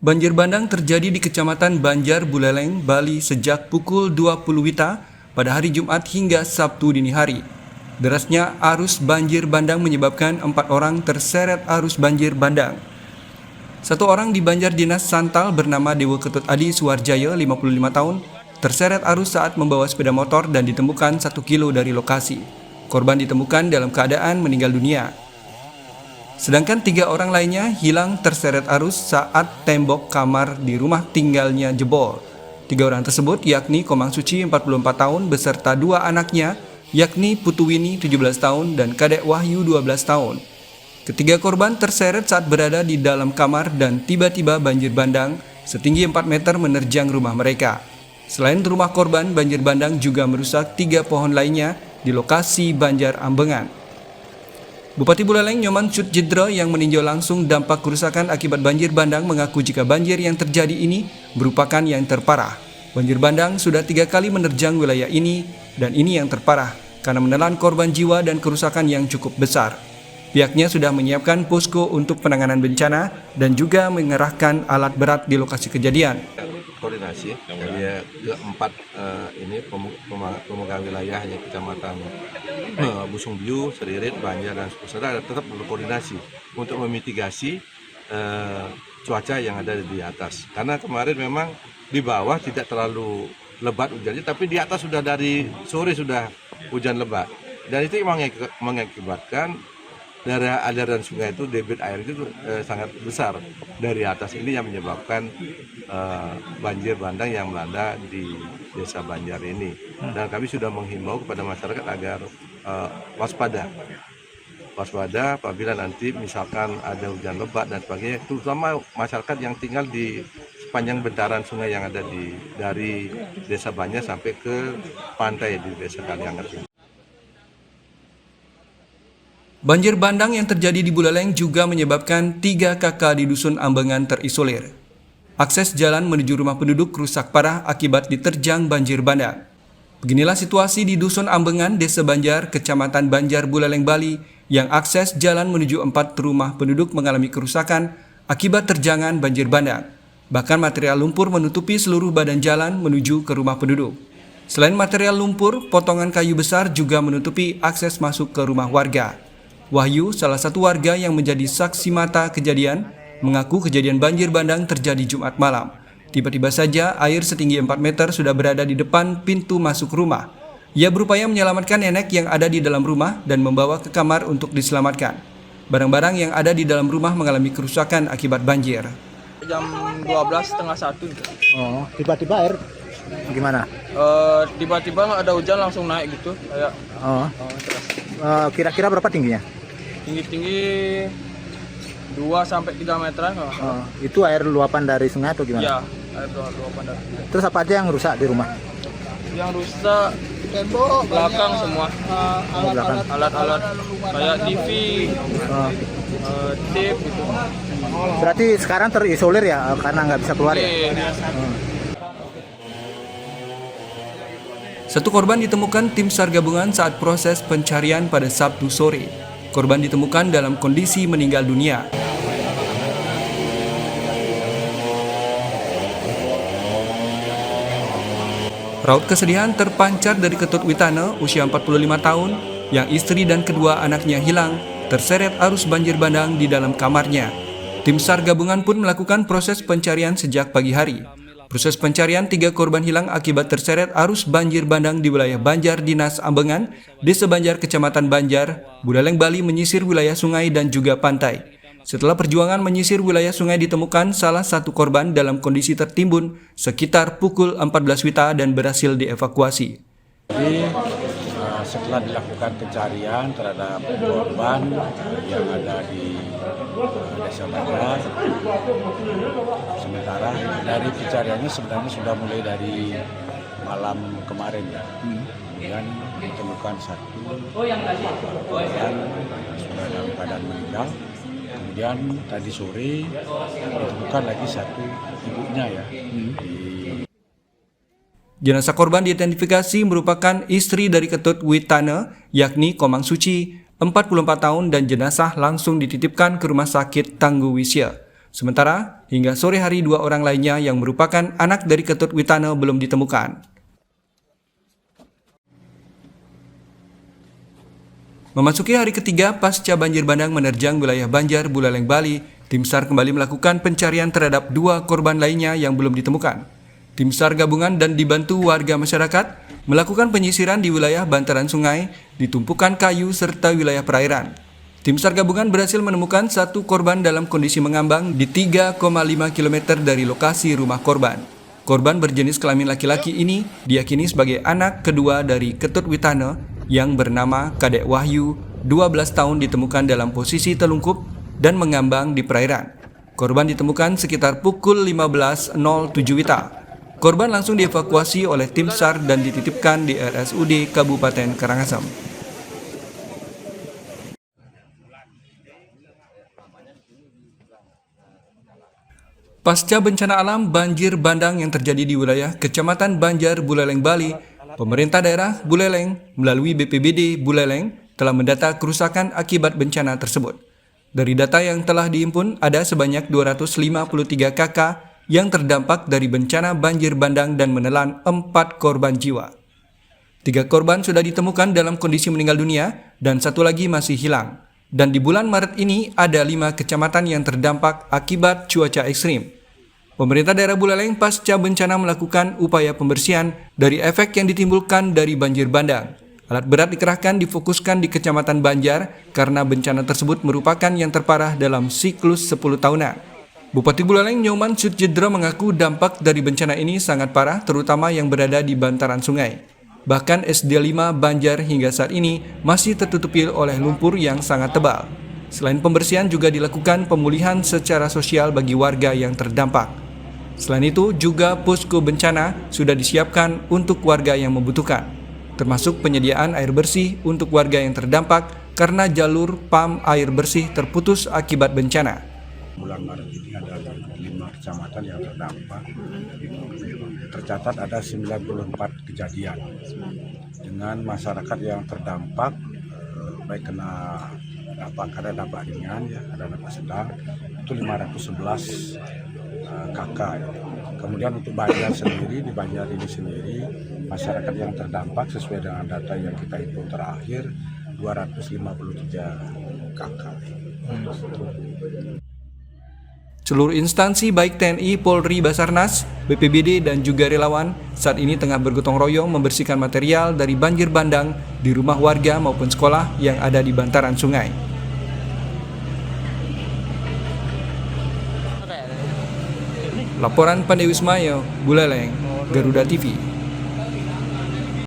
Banjir bandang terjadi di Kecamatan Banjar Buleleng, Bali sejak pukul 20 WITA pada hari Jumat hingga Sabtu dini hari. Derasnya arus banjir bandang menyebabkan 4 orang terseret arus banjir bandang. 1 orang di Banjar Dinas Santal bernama Dewa Ketut Adi Suwarjaya, 55 tahun, terseret arus saat membawa sepeda motor dan ditemukan 1 kilo dari lokasi. Korban ditemukan dalam keadaan meninggal dunia. Sedangkan 3 orang lainnya hilang terseret arus saat tembok kamar di rumah tinggalnya jebol. 3 orang tersebut yakni Komang Suci 44 tahun beserta 2 anaknya yakni Putuwini 17 tahun dan Kadek Wahyu 12 tahun. Ketiga korban terseret saat berada di dalam kamar dan tiba-tiba banjir bandang setinggi 4 meter menerjang rumah mereka. Selain rumah korban, banjir bandang juga merusak 3 pohon lainnya di lokasi Banjar Ambengan. Bupati Buleleng Nyoman Sutjidra yang meninjau langsung dampak kerusakan akibat banjir bandang mengaku jika banjir yang terjadi ini merupakan yang terparah. Banjir bandang sudah 3 kali menerjang wilayah ini dan ini yang terparah karena menelan korban jiwa dan kerusakan yang cukup besar. Pihaknya sudah menyiapkan posko untuk penanganan bencana dan juga mengerahkan alat berat di lokasi kejadian. Koordinasi dari keempat ini pemegang wilayah yang Kecamatan Busung Biu, Seririt, Banjar dan Sekusara tetap berkoordinasi untuk memitigasi cuaca yang ada di atas. Karena kemarin memang di bawah tidak terlalu lebat hujannya, tapi di atas sudah dari sore sudah hujan lebat dan itu mengakibatkan dari aliran sungai itu debit air itu sangat besar dari atas, ini yang menyebabkan banjir bandang yang melanda di desa Banjar ini. Dan kami sudah menghimbau kepada masyarakat agar waspada apabila nanti misalkan ada hujan lebat dan sebagainya, terutama masyarakat yang tinggal di sepanjang bentaran sungai yang ada dari desa Banjar sampai ke pantai di desa Kaliangat ini. Banjir bandang yang terjadi di Buleleng juga menyebabkan 3 kakak di Dusun Ambengan terisolir. Akses jalan menuju rumah penduduk rusak parah akibat diterjang banjir bandang. Beginilah situasi di Dusun Ambengan, Desa Banjar, Kecamatan Banjar Buleleng, Bali, yang akses jalan menuju 4 rumah penduduk mengalami kerusakan akibat terjangan banjir bandang. Bahkan material lumpur menutupi seluruh badan jalan menuju ke rumah penduduk. Selain material lumpur, potongan kayu besar juga menutupi akses masuk ke rumah warga. Wahyu, salah satu warga yang menjadi saksi mata kejadian, mengaku kejadian banjir bandang terjadi Jumat malam. Tiba-tiba saja air setinggi 4 meter sudah berada di depan pintu masuk rumah. Ia berupaya menyelamatkan nenek yang ada di dalam rumah dan membawa ke kamar untuk diselamatkan. Barang-barang yang ada di dalam rumah mengalami kerusakan akibat banjir. Jam 12 setengah 1. Oh, tiba-tiba air gimana? Tiba-tiba nggak ada hujan langsung naik gitu kayak. Kira-kira berapa tingginya? Tinggi-tinggi 2-3 meteran. Itu air luapan dari sungai atau gimana? Iya, air luapan dari sungai. Terus apa aja yang rusak di rumah? Yang rusak tembok belakang semua. Alat-alat kayak TV, tape gitu. Berarti sekarang terisolir ya karena nggak bisa keluar ya? Satu korban ditemukan tim SAR gabungan saat proses pencarian pada Sabtu sore. Korban ditemukan dalam kondisi meninggal dunia. Raut kesedihan terpancar dari Ketut Witana, usia 45 tahun, yang istri dan kedua anaknya hilang, terseret arus banjir bandang di dalam kamarnya. Tim SAR gabungan pun melakukan proses pencarian sejak pagi hari. Proses pencarian 3 korban hilang akibat terseret arus banjir bandang di wilayah Banjar Dinas Ambengan, Desa Banjar, Kecamatan Banjar, Buleleng, Bali menyisir wilayah sungai dan juga pantai. Setelah perjuangan menyisir wilayah sungai ditemukan salah satu korban dalam kondisi tertimbun sekitar pukul 14 WITA dan berhasil dievakuasi. Jadi setelah dilakukan pencarian terhadap korban yang ada di Desa Banjar, sementara dari pencariannya sebenarnya sudah mulai dari malam kemarin ya. Kemudian ditemukan 1 korban sudah dalam keadaan meninggal. Kemudian tadi sore ditemukan lagi 1 ibunya ya. Jenazah korban diidentifikasi merupakan istri dari Ketut Witana, yakni Komang Suci, 44 tahun, dan jenazah langsung dititipkan ke Rumah Sakit Tangguh Wisya. Sementara, hingga sore hari 2 orang lainnya yang merupakan anak dari Ketut Witana belum ditemukan. Memasuki hari ketiga pasca banjir bandang menerjang wilayah Banjar, Buleleng, Bali, tim SAR kembali melakukan pencarian terhadap 2 korban lainnya yang belum ditemukan. Tim SAR gabungan dan dibantu warga masyarakat melakukan penyisiran di wilayah bantaran sungai, di tumpukan kayu, serta wilayah perairan. Tim SAR gabungan berhasil menemukan 1 korban dalam kondisi mengambang di 3,5 km dari lokasi rumah korban. Korban berjenis kelamin laki-laki ini diyakini sebagai anak kedua dari Ketut Witana yang bernama Kadek Wahyu, 12 tahun, ditemukan dalam posisi telungkup dan mengambang di perairan. Korban ditemukan sekitar pukul 15.07 WITA. Korban langsung dievakuasi oleh tim SAR dan dititipkan di RSUD Kabupaten Karangasem. Pasca bencana alam banjir bandang yang terjadi di wilayah Kecamatan Banjar, Buleleng, Bali, pemerintah daerah Buleleng melalui BPBD Buleleng telah mendata kerusakan akibat bencana tersebut. Dari data yang telah dihimpun, ada sebanyak 253 KK yang terdampak dari bencana banjir bandang dan menelan 4 korban jiwa. 3 korban sudah ditemukan dalam kondisi meninggal dunia dan 1 lagi masih hilang. Dan di bulan Maret ini ada 5 kecamatan yang terdampak akibat cuaca ekstrim. Pemerintah daerah Buleleng pasca bencana melakukan upaya pembersihan dari efek yang ditimbulkan dari banjir bandang. Alat berat dikerahkan difokuskan di Kecamatan Banjar karena bencana tersebut merupakan yang terparah dalam siklus 10 tahunan. Bupati Buleleng Nyoman Sutjedro mengaku dampak dari bencana ini sangat parah, terutama yang berada di bantaran sungai. Bahkan SD5 Banjar hingga saat ini masih tertutupi oleh lumpur yang sangat tebal. Selain pembersihan juga dilakukan pemulihan secara sosial bagi warga yang terdampak. Selain itu juga posko bencana sudah disiapkan untuk warga yang membutuhkan, termasuk penyediaan air bersih untuk warga yang terdampak karena jalur PAM air bersih terputus akibat bencana. Bulan Maret ini ada 5 kecamatan yang terdampak. Tercatat ada 94 kejadian dengan masyarakat yang terdampak, baik kena dampak, ada dampak ringan, ya, ada dampak sedang, itu 511 KK. Kemudian untuk Banjar sendiri, di Banjar ini sendiri, masyarakat yang terdampak sesuai dengan data yang kita hitung terakhir 253 KK. Seluruh instansi baik TNI, Polri, Basarnas, BPBD, dan juga relawan saat ini tengah bergotong royong membersihkan material dari banjir bandang di rumah warga maupun sekolah yang ada di bantaran sungai. Laporan Pandewismayo, Buleleng, Garuda TV.